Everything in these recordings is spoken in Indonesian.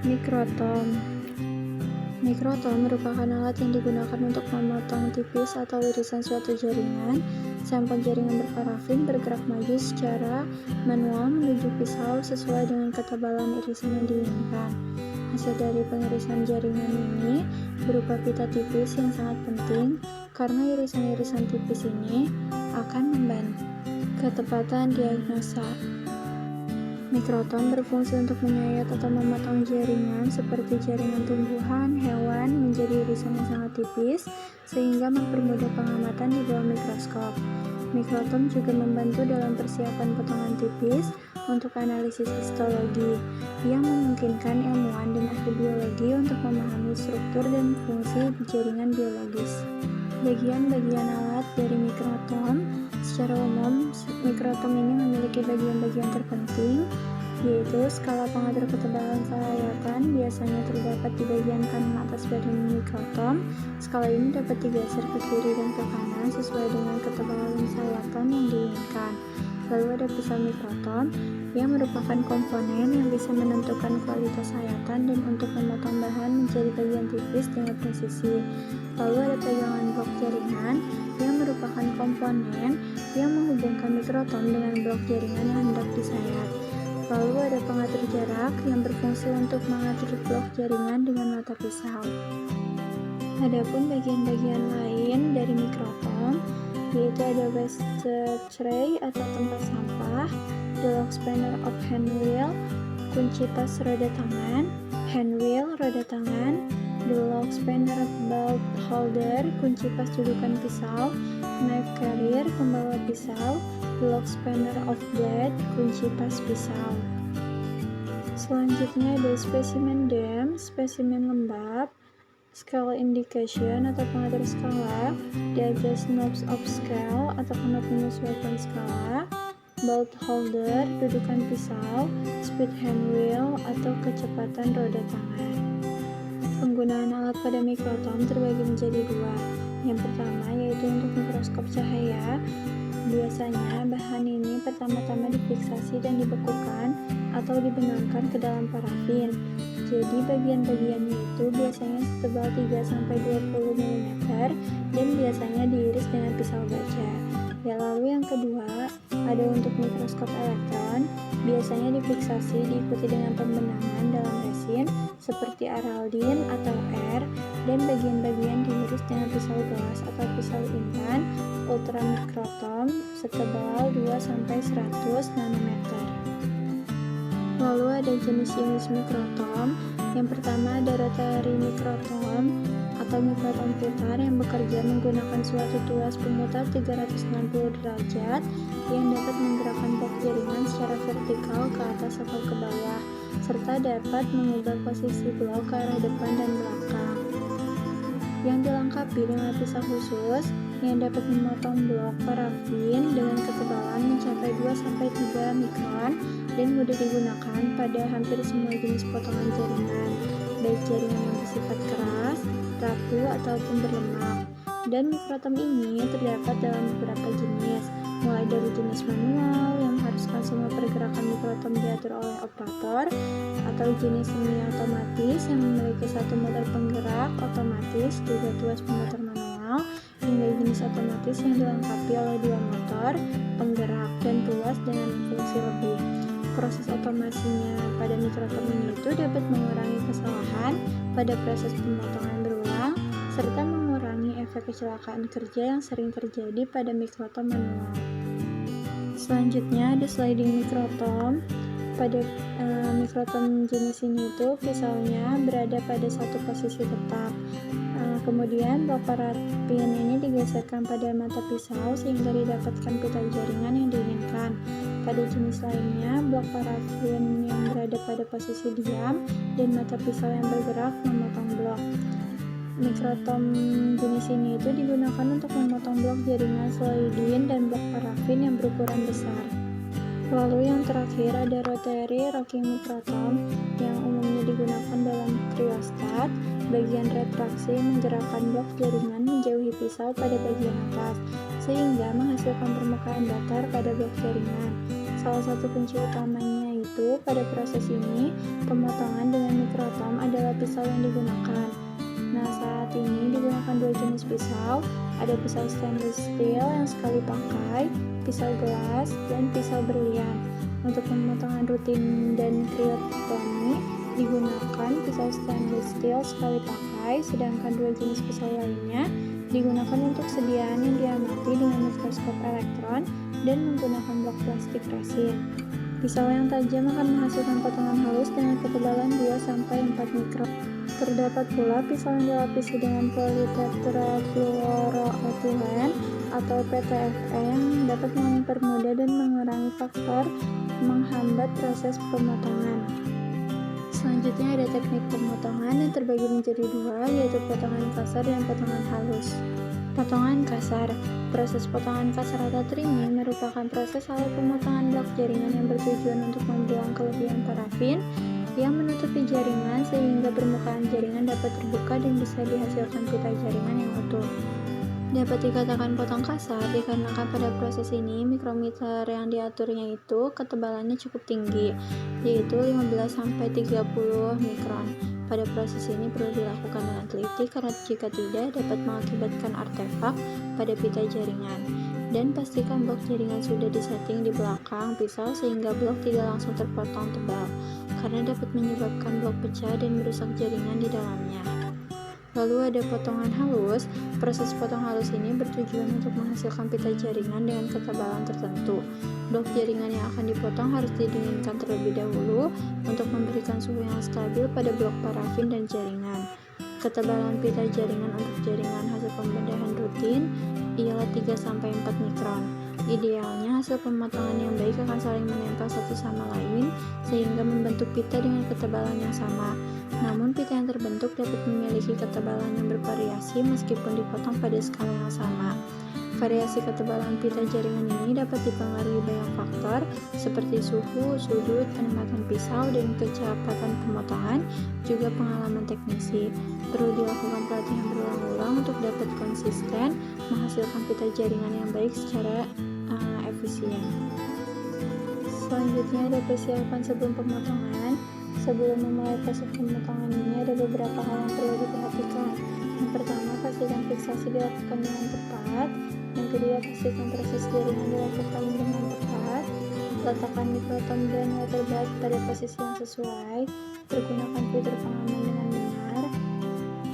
Mikrotom. Mikrotom merupakan alat yang digunakan untuk memotong tipis atau irisan suatu jaringan. Sampel jaringan berparafin bergerak maju secara manual menuju pisau sesuai dengan ketebalan irisan yang diinginkan. Hasil dari pengirisan jaringan ini berupa pita tipis yang sangat penting karena irisan-irisan tipis ini akan membantu ketepatan diagnosa. Mikrotom berfungsi untuk menyayat atau memotong jaringan seperti jaringan tumbuhan, hewan menjadi irisan yang sangat tipis sehingga mempermudah pengamatan di bawah mikroskop. Mikrotom juga membantu dalam persiapan potongan tipis untuk analisis histologi yang memungkinkan ilmuwan dan ahli biologi untuk memahami struktur dan fungsi jaringan biologis. Bagian-bagian alat dari mikrotom. Secara umum, mikrotom ini memiliki bagian-bagian terpenting, yaitu skala pengatur ketebalan sayatan biasanya terdapat di bagian kanan atas badan mikrotom. Skala ini dapat digeser ke kiri dan ke kanan sesuai dengan ketebalan sayatan yang diinginkan. Lalu ada pisau mikrotom yang merupakan komponen yang bisa menentukan kualitas sayatan dan untuk memotong bahan menjadi bagian tipis dengan presisi. Lalu ada pegangan blok jaringan yang merupakan komponen yang menghubungkan mikrotom dengan blok jaringan yang hendak disayat. Lalu ada pengatur jarak yang berfungsi untuk mengatur blok jaringan dengan mata pisau. Adapun bagian-bagian lain dari mikrotom yaitu ada waste tray atau tempat sampah, the lock spanner of hand wheel, kunci pas roda tangan, hand wheel roda tangan, the lock spanner bolt holder, kunci pas dudukan pisau, knife carrier pembawa pisau, the lock spanner of blade, kunci pas pisau. Selanjutnya ada spesimen dam, spesimen lembab, scale indication atau pengatur skala, the adjust knobs of scale atau knob menyesuaikan skala, bolt holder, dudukan pisau, speed hand wheel atau kecepatan roda tangan. Penggunaan alat pada mikrotom terbagi menjadi dua. Yang pertama yaitu untuk mikroskop cahaya. Biasanya bahan ini pertama-tama difiksasi dan dibekukan atau dibenamkan ke dalam parafin. Jadi bagian-bagiannya itu biasanya setebal 3-20 mm dan biasanya diiris dengan pisau baja. Ya, lalu yang kedua ada untuk mikroskop elektron. Biasanya difiksasi diikuti dengan pembenangan dalam resin seperti araldin atau air dan bagian-bagian diiris dengan pisau gelas atau pisau intan ultramikrotom setebal 2-100 nanometer. Lalu ada jenis-jenis mikrotom. Yang pertama ada rotary mikrotom atau mikrotom putar yang bekerja menggunakan suatu tuas pemutar 360 derajat yang dapat menggerakkan blok jaringan secara vertikal ke atas atau ke bawah serta dapat mengubah posisi blok ke arah depan dan belakang. Yang dilengkapi dengan pisau khusus yang dapat memotong blok parafin dengan ketebalan mencapai 2-3 mikron dan mudah digunakan pada hampir semua jenis potongan jaringan, baik jaringan yang bersifat keras, rapuh, ataupun berlemak. Dan mikrotom ini terdapat dalam beberapa jenis, mulai dari jenis manual yang mengharuskan semua pergerakan mikrotom diatur oleh operator, atau jenis semi otomatis yang memiliki satu motor penggerak otomatis juga tuas pemutar manual, hingga jenis otomatis yang dilengkapi oleh dua motor penggerak dan tuas dengan fungsi lebih. Proses otomasinya pada mikrotom ini itu dapat mengurangi kesalahan pada proses pemotongan berulang serta mengurangi efek kecelakaan kerja yang sering terjadi pada mikrotom manual. Selanjutnya ada sliding mikrotom. Pada mikrotom jenis ini itu pisaunya berada pada satu posisi tetap. Kemudian blok parafin ini digeserkan pada mata pisau sehingga didapatkan pita jaringan yang diinginkan. Pada jenis lainnya, blok parafin yang berada pada posisi diam dan mata pisau yang bergerak memotong blok. Mikrotom jenis ini itu digunakan untuk memotong blok jaringan sliding dan blok parafin yang berukuran besar. Lalu yang terakhir ada rotary rocking mikrotom yang umumnya digunakan dalam kriostat. Bagian retraksi menggerakkan blok jaringan menjauhi pisau pada bagian atas sehingga menghasilkan permukaan datar pada blok jaringan. Salah satu kunci utamanya itu pada proses ini pemotongan dengan mikrotom pisau yang digunakan. Nah, saat ini digunakan dua jenis pisau, ada pisau stainless steel yang sekali pakai, pisau gelas, dan pisau berlian. Untuk pemotongan rutin dan kriotoni digunakan pisau stainless steel sekali pakai, sedangkan dua jenis pisau lainnya digunakan untuk sediaan yang diamati dengan mikroskop elektron dan menggunakan blok plastik resin. Pisau yang tajam akan menghasilkan potongan halus dengan ketebalan 2-4 mikron. Terdapat pula pisau yang dilapisi dengan politetrafluoroetilen atau PTFE yang dapat mempermudah dan mengurangi faktor menghambat proses pemotongan. Selanjutnya ada teknik pemotongan yang terbagi menjadi dua, yaitu potongan kasar dan potongan halus. Potongan kasar. Proses potongan kasar atau trimming merupakan proses atau pemotongan blok jaringan yang bertujuan untuk membuang kelebihan parafin yang menutupi jaringan sehingga permukaan jaringan dapat terbuka dan bisa dihasilkan pita jaringan yang utuh. Dapat dikatakan potong kasar dikarenakan pada proses ini mikrometer yang diaturnya itu ketebalannya cukup tinggi, yaitu 15-30 mikron. Pada proses ini perlu dilakukan dengan teliti karena jika tidak dapat mengakibatkan artefak pada pita jaringan. Dan pastikan blok jaringan sudah disetting di belakang pisau sehingga blok tidak langsung terpotong tebal, karena dapat menyebabkan blok pecah dan merusak jaringan di dalamnya. Lalu ada potongan halus. Proses potong halus ini bertujuan untuk menghasilkan pita jaringan dengan ketebalan tertentu. Blok jaringan yang akan dipotong harus didinginkan terlebih dahulu untuk memberikan suhu yang stabil pada blok parafin dan jaringan. Ketebalan pita jaringan untuk jaringan hasil pembedahan rutin ialah 3-4 mikron. Idealnya hasil pemotongan yang baik akan saling menempel satu sama lain sehingga membentuk pita dengan ketebalan yang sama. Namun pita yang terbentuk dapat memiliki ketebalan yang bervariasi meskipun dipotong pada skala yang sama. Variasi ketebalan pita jaringan ini dapat dipengaruhi banyak faktor seperti suhu, sudut, penempatan pisau, dan kecepatan pemotongan, juga pengalaman teknisi. Perlu dilakukan pelatihan berulang-ulang untuk dapat konsisten menghasilkan pita jaringan yang baik secara efisien. Selanjutnya ada persiapan sebelum pemotongan. Sebelum memulai proses pemotongan ini ada beberapa hal yang perlu diperhatikan. Yang pertama, pastikan fiksasi dilakukan dengan tepat. Yang kedua, pastikan proses jaringan dilakukan dengan tepat. Letakkan mikroton dan waterbath pada posisi yang sesuai. Pergunakan filter pengaman dengan benar.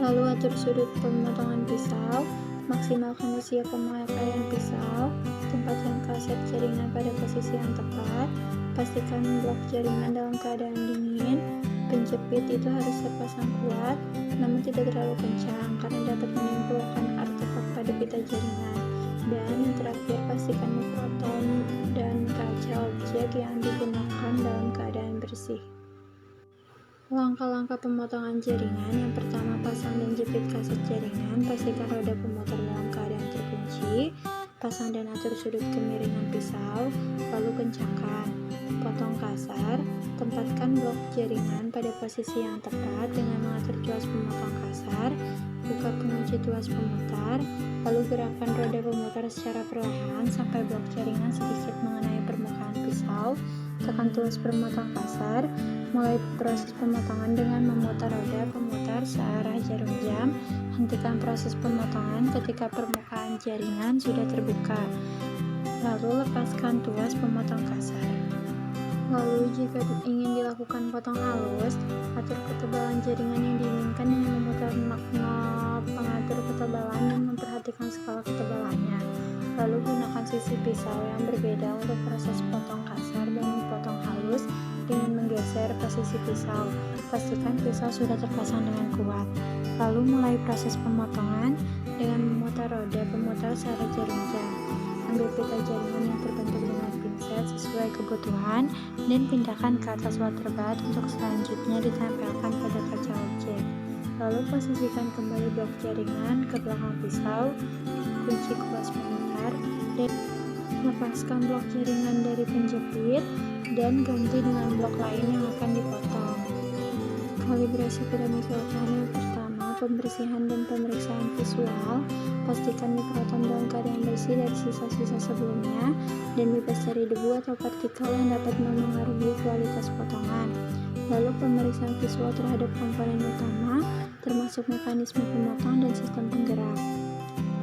Lalu atur sudut pemotongan pisau. Maksimalkan usia pemakaian pisau. Tempatkan kaset jaringan pada posisi yang tepat. Pastikan blok jaringan dalam keadaan dingin. Penjepit itu harus terpasang kuat, namun tidak terlalu kencang karena dapat menimbulkan artefak pada pita jaringan. Dan yang terakhir, pastikan mikroton dan kaca objek yang digunakan dalam keadaan bersih. Langkah-langkah pemotongan jaringan. Yang pertama, pasang dan jepit kaset jaringan. Pastikan roda pemotor dalam keadaan terkunci. Pasang dan atur sudut kemiringan pisau, lalu kencangkan. Potong kasar. Tempatkan blok jaringan pada posisi yang tepat dengan mengatur tuas pemotong kasar. Buka pengunci tuas pemutar, lalu gerakan roda pemutar secara perlahan sampai blok jaringan sedikit mengenai permukaan pisau. Tekan tuas pemotong kasar. Mulai proses pemotongan dengan memutar roda pemutar searah jarum jam. Hentikan proses pemotongan ketika permukaan jaringan sudah terbuka. Lalu lepaskan tuas pemotong kasar. Lalu jika ingin dilakukan potong halus, atur ketebalan jaringan yang diinginkan dengan memutar knob pengatur ketebalan dan memperhatikan skala ketebalannya. Lalu gunakan sisi pisau yang berbeda untuk proses potong kasar dan potong halus dengan menggeser posisi pisau. Pastikan pisau sudah terpasang dengan kuat. Lalu mulai proses pemotongan dengan memutar roda pemutar searah jarum jam. Ambil pita jaringan yang terbentuk dengan pinset sesuai kebutuhan dan pindahkan ke atas waterbath untuk selanjutnya ditempelkan pada kaca objek. Lalu posisikan kembali blok jaringan ke belakang pisau, kunci kuas pemutar, dan lepaskan blok jaringan dari penjepit dan ganti dengan blok lain yang akan dipotong. Kalibrasi pada mikroton. Yang pertama, pembersihan dan pemeriksaan visual. Pastikan mikroton dalam keadaan bersih dari sisa-sisa sebelumnya dan bebas dari debu atau partikel yang dapat memengaruhi kualitas potongan. Lalu pemeriksaan visual terhadap komponen utama, termasuk mekanisme pemotong dan sistem penggerak.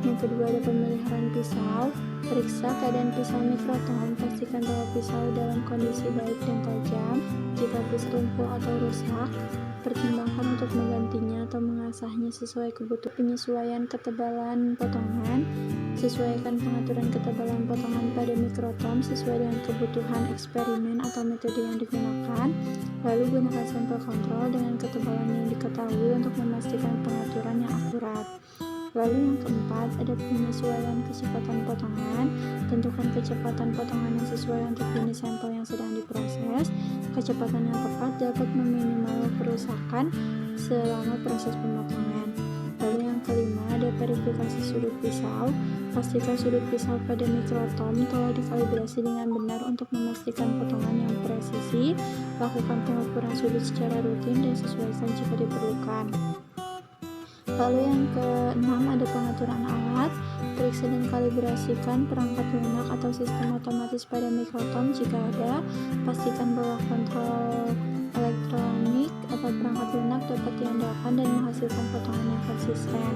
Yang kedua ada pemeliharaan pisau. Periksa keadaan pisau mikrotom, pastikan bahwa pisau dalam kondisi baik dan tajam. Jika pisau tumpul atau rusak, pertimbangkan untuk menggantinya atau mengasahnya sesuai kebutuhan. Penyesuaian ketebalan potongan. Sesuaikan pengaturan ketebalan potongan pada mikrotom sesuai dengan kebutuhan eksperimen atau metode yang digunakan. Lalu gunakan sampel kontrol dengan ketebalan yang diketahui untuk memastikan pengaturan yang akurat. Lalu yang keempat ada penyesuaian kecepatan potongan. Tentukan kecepatan potongan yang sesuai untuk jenis sampel yang sedang diproses. Kecepatan yang tepat dapat meminimal kerusakan selama proses pemotongan. Lalu yang kelima ada verifikasi sudut pisau. Pastikan sudut pisau pada mikrotom telah dikalibrasi dengan benar untuk memastikan potongan yang presisi. Lakukan pengukuran sudut secara rutin dan sesuaikan jika diperlukan. Lalu yang keenam ada pengaturan alat. Periksa dan kalibrasikan perangkat lunak atau sistem otomatis pada mikrotom jika ada. Pastikan bahwa kontrol elektronik atau perangkat lunak dapat diandalkan dan menghasilkan potongan yang konsisten.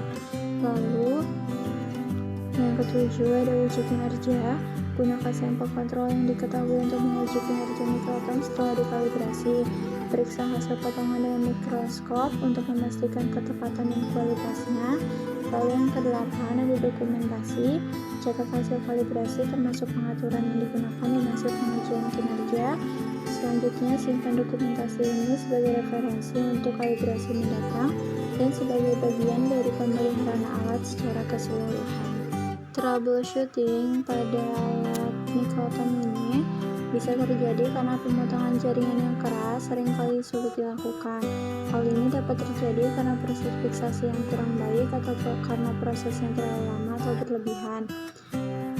Lalu yang ketujuh ada uji kinerja. Gunakan sampel kontrol yang diketahui untuk menguji kinerja mikrotom setelah dikalibrasi. Periksa hasil potongan dengan mikroskop untuk memastikan ketepatan dan kualitasnya. Lalu yang kedelapan ada dokumentasi. Catat hasil kalibrasi termasuk pengaturan yang digunakan dan hasil pengujian kinerja. Selanjutnya simpan dokumentasi ini sebagai referensi untuk kalibrasi mendatang dan sebagai bagian dari pemeliharaan alat secara keseluruhan. Troubleshooting pada alat mikrotom ini bisa terjadi karena pemotongan jaringan yang keras seringkali sulit dilakukan. Hal ini dapat terjadi karena proses fiksasi yang kurang baik atau karena proses yang terlalu lama atau berlebihan.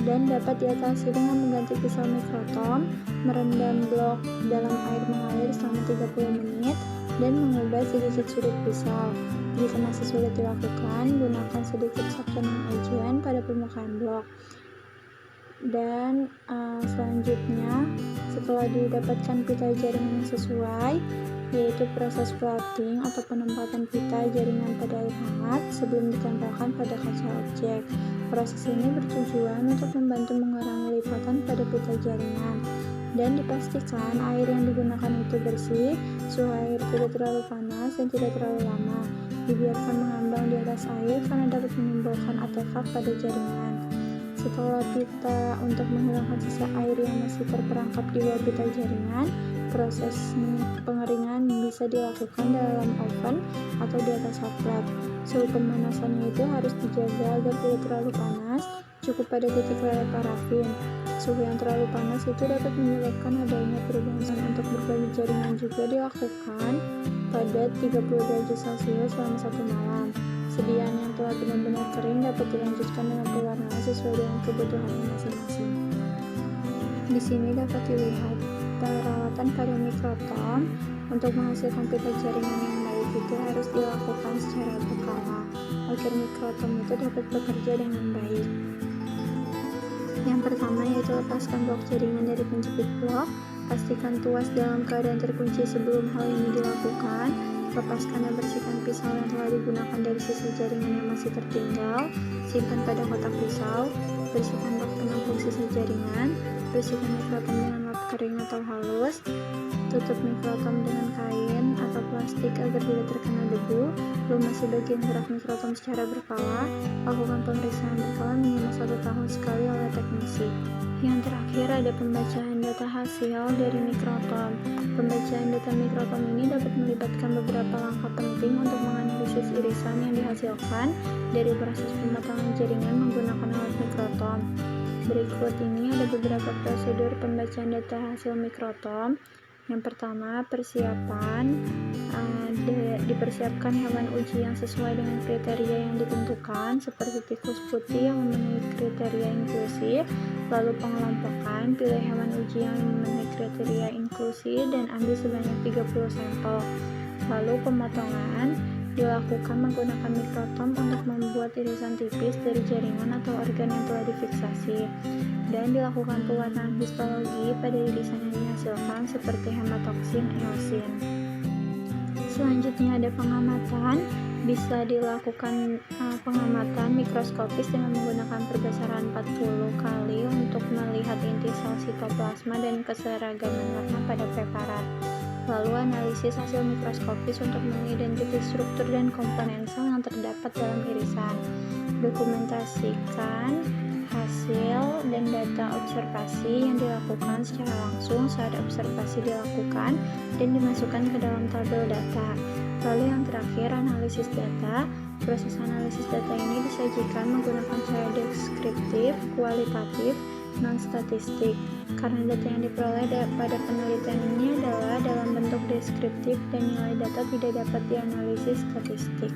Dan dapat diatasi dengan mengganti pisau mikrotom, merendam blok dalam air mengalir selama 30 menit, dan mengubah sedikit sudut pisau. Jika masih sulit dilakukan, gunakan sedikit sabtonan ajuan pada permukaan blok. Dan selanjutnya setelah didapatkan pita jaringan yang sesuai, yaitu proses plating atau penempatan pita jaringan pada air hangat sebelum ditempelkan pada kaca objek. Proses ini bertujuan untuk membantu mengurangi lipatan pada pita jaringan dan dipastikan air yang digunakan itu bersih, suhu air tidak terlalu panas dan tidak terlalu lama. Dibiarkan mengambang di atas air karena dapat menimbulkan artefak pada jaringan. Setelah pita untuk menghilangkan sisa air yang masih terperangkap di bawah pita jaringan, proses pengeringan bisa dilakukan dalam oven atau di atas hot plate. Suhu pemanasannya itu harus dijaga agar tidak terlalu panas, cukup pada titik leleh parafin. Suhu yang terlalu panas itu dapat menyebabkan adanya perubahan. Untuk berbagai jaringan juga dilakukan pada 30 derajat Celcius selama 1 malam. Sediaan yang telah benar-benar kering dapat dilanjutkan dengan pewarnaan sesuai dengan kebutuhannya masing-masing. Di sini dapat dilihat perawatan pada mikrotom. Untuk menghasilkan pita jaringan yang baik itu harus dilakukan secara berkala agar mikrotom itu dapat bekerja dengan baik. Yang pertama yaitu lepaskan blok jaringan dari penjepit blok. Pastikan tuas dalam keadaan terkunci sebelum hal ini dilakukan. Lepaskan dan bersihkan pisau yang telah digunakan dari sisa jaringan yang masih tertinggal. Simpan pada kotak pisau. Bersihkan bak penampung sisa jaringan. Bersihkan mikrotom dengan lap kering atau halus. Tutup mikrotom dengan kain atau plastik agar tidak terkena debu. Lumasi bagian gerak mikrotom secara berkala. Lakukan pemeriksaan berkala minimal 1 tahun sekali oleh teknisi. Yang terakhir ada pembacaan data hasil dari mikrotom. Pembacaan data mikrotom ini dapat melibatkan beberapa langkah penting untuk menganalisis irisan yang dihasilkan dari proses pemotongan jaringan menggunakan alat mikrotom. Berikut ini ada beberapa prosedur pembacaan data hasil mikrotom. Yang pertama, persiapan. Dipersiapkan hewan uji yang sesuai dengan kriteria yang ditentukan, seperti tikus putih yang memenuhi kriteria inklusi. Lalu pengelompokan, pilih hewan uji yang memenuhi kriteria inklusi dan ambil sebanyak 30 sampel. Lalu pemotongan dilakukan menggunakan mikrotom untuk membuat irisan tipis dari jaringan atau organ yang telah difiksasi, dan dilakukan pewarnaan histologi pada irisan yang dihasilkan seperti hematoksin, eosin. Selanjutnya ada pengamatan. Bisa dilakukan pengamatan mikroskopis dengan menggunakan perbesaran 40 kali untuk melihat inti sel sitoplasma dan keseragaman warna pada preparat. Lalu analisis hasil mikroskopis untuk mengidentifikasi struktur dan komponen sel yang terdapat dalam irisan. Dokumentasikan hasil dan data observasi yang dilakukan secara langsung saat observasi dilakukan dan dimasukkan ke dalam tabel data. Lalu yang terakhir, analisis data. Proses analisis data ini disajikan menggunakan cara deskriptif, kualitatif, non-statistik. Karena data yang diperoleh pada penelitian ini adalah dalam bentuk deskriptif dan nilai data tidak dapat dianalisis statistik.